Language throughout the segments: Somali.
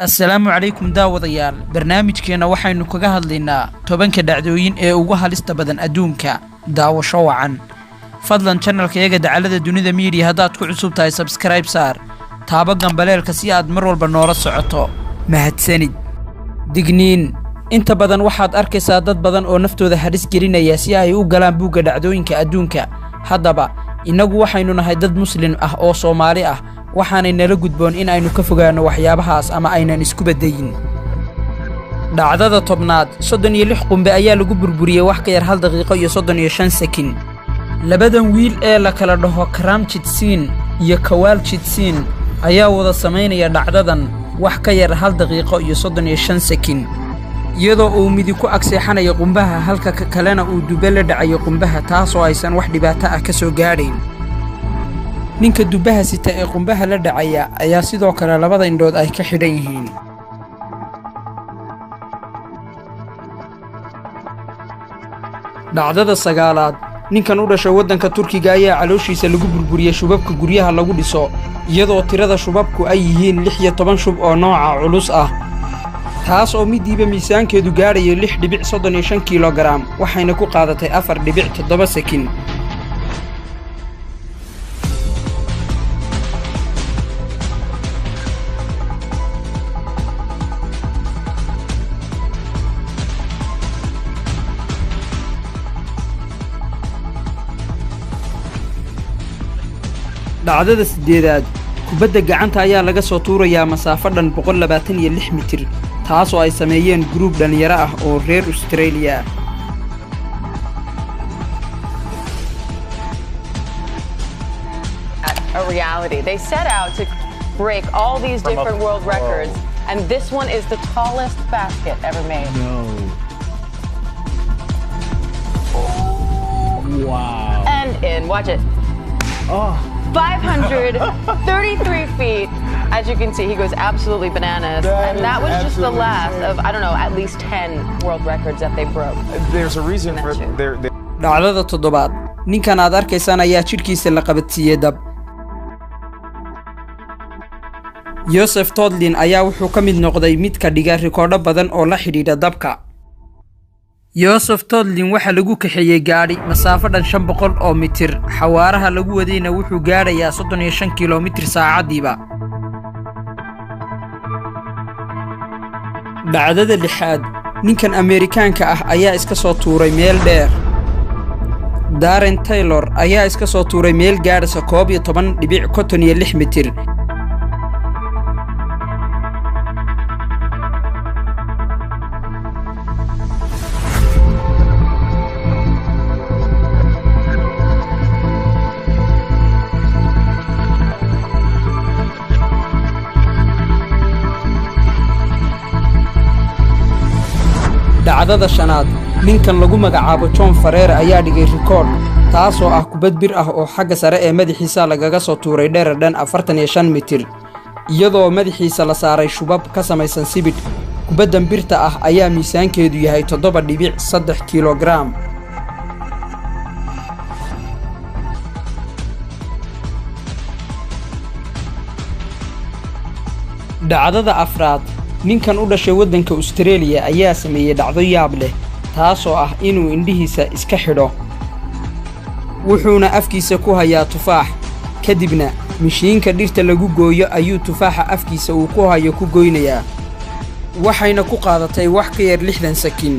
السلام عليكم daawadayaal barnaamijkeena waxaynu kaga hadlaynaa tobanka dhacdooyin ee ugu halista badan adduunka daawasho wacan fadlan channelka dacalada dunida media hadaad ku cusub tahay subscribe saar taaba gambaleelka si aad mar walba noola socoto mahadsanid digniin inta badan waxaad arkaysaa dad badan oo naftooda halis gelinaya si ay u galaan buuga dhacdooyinka adduunka haddaba inagu waxaynu nahay dad muslim ah oo Soomaali ah waxaanay nala gudboon in aynu ka fogaano waxyaabahaas ama aynan isku badayin dhacdada tobnaad 36 qumbe ayaa lagu burburiyay wax ka yar 1 daqiiqo iyo 35 sekin labadan wiil ee la kala dhaho Kram Chitsin iyo Kawal Chitsin ayaa wada sameynaya dhacdadan wax ka yar 1 daqiiqo iyo 35 sekin iyadoo uu midi ku agseexanayo qumbaha halka kalena uu dubale dhacayo qumbaha taas oo aysan wax dhibaato ah ka soo gaadhayn ninka dubaha sita ee qumbaha la dhacaya ayaa sidoo kale labada indhood ay ka xidhan yihiin dhacdada sagaalaad ninkan u dhashay wadanka Turkiga ayaa calooshiisa lagu burburiyay shubabka guryaha lagu dhiso iyadoo tirada shubabku ay yihiin 16 shub oo nooca culus ah taas oo midiiba miisaankeedu gaarayo 6.35 kilogram waxayna ku qaadatay 4.7 sekin dhacdada sideedaad kubadda gacanta ayaa laga soo tuurayaa masaafo dhan 126 mitir taas oo ay sameeyeen group dhalinyaro ah oo reer Australia a reality. They set out to break all these different world records and this one is the tallest basket ever made. No. Wow. And in, watch it. Oh. 533 feet. As you can see, he goes absolutely bananas. And that was just the last of, I don't know, at least 10 world records that they broke. There's a reason for dhacdada toddobaad ninkan aad arkaysaan ayaa jirkiisa la qabadsiiyay dab Joseph Todlin ayaa wuxuu ka mid noqday mid ka dhiga rikoodho badan oo la xidhiidha dabka Joseph Todlin waxa lagu kaxeeyay gaari masaafo dhan 500 oo mitir xawaaraha lagu wadayna wuxuu gaarayaa 35 kilomitir saacadiiba dhacdada lixaad ninkan Ameerikaanka ah ayaa iska soo tuuray meel dheer Darren Taylor ayaa iska soo tuuray meel gaaraysa 11.56 mitir dhacdada shanaad ninkan lagu magacaabo John Ferreira ayaa dhigay rikood taas oo ah kubad bir ah oo xagga sare ee madaxiisa lagaga soo tuuray dherer dhan 45 mitir iyadoo madaxiisa la saaray shubab ka samaysan sibidh kubaddan birta ah ayaa miisaankeedu yahay 7.3 kilogram dhacdada afraad ninkan u dhashay wadanka Australia ayaa sameeyay dhacdo yaab leh taas oo ah inuu indhihiisa iska xidho wuxuuna afkiisa ku hayaa tufaax kadibna mishiinka dhirta lagu gooyo ayuu tufaaxa afkiisa uu ku hayo ku goynayaa waxayna ku qaadatay wax ka yar 60 sekin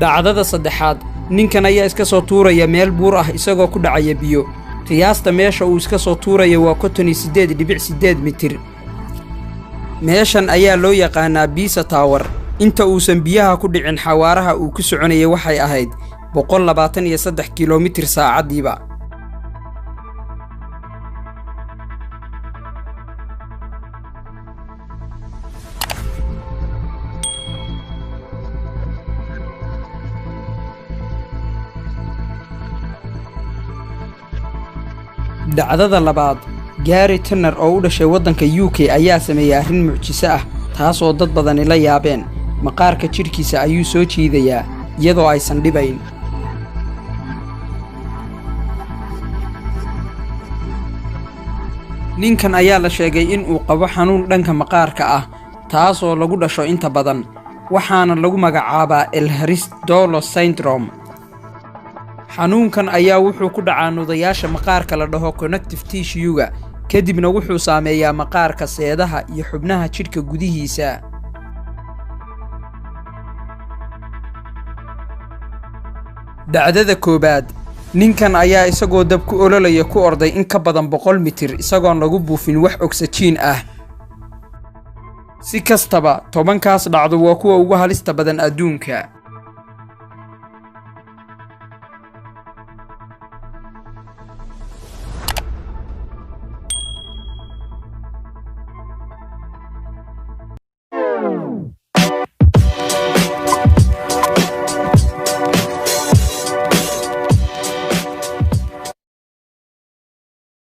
dhacdada saddexaad ninkan ayaa iska soo tuuraya meel buur ah isagoo ku dhacaya biyo qiyaasta meesha uu iska soo tuuraya waa 58.8 mitir meeshan ayaa loo yaqaanaa Pisa Tower inta uusan biyaha ku dhicin xawaaraha uu ku soconayay waxay ahayd 123 kilomitir saacadiiba dhacdada labaad Gary Turner oo u dhashay wadanka UK ayaa sameeyay arrin mucjiso ah taas oo dad badan la yaabeen maqaarka jidhkiisa ayuu soo jiidayaa iyadoo aysan dhibayn. ninkan ayaa la sheegay in uu qabo xanuun dhanka maqaarka ah taasoo lagu dhasho inta badan, waxaana lagu magacaabaa Ehlers-Danlos syndrome. xanuunkan ayaa wuxuu ku dhacaa nudayaasha maqaarka la dhaho connective tissue-ga, kadibna wuxuu saameeyaa maqaarka seedaha iyo xubnaha jidhka gudihiisa. dhacdada koobaad, ninkan ayaa isagoo dab ku ololaya ku orday in ka badan 100 mitir isagoon lagu buufin wax ogsajiin ah. si kastaba 10kaas dhacdo waa kuwa ugu halista badan adduunka.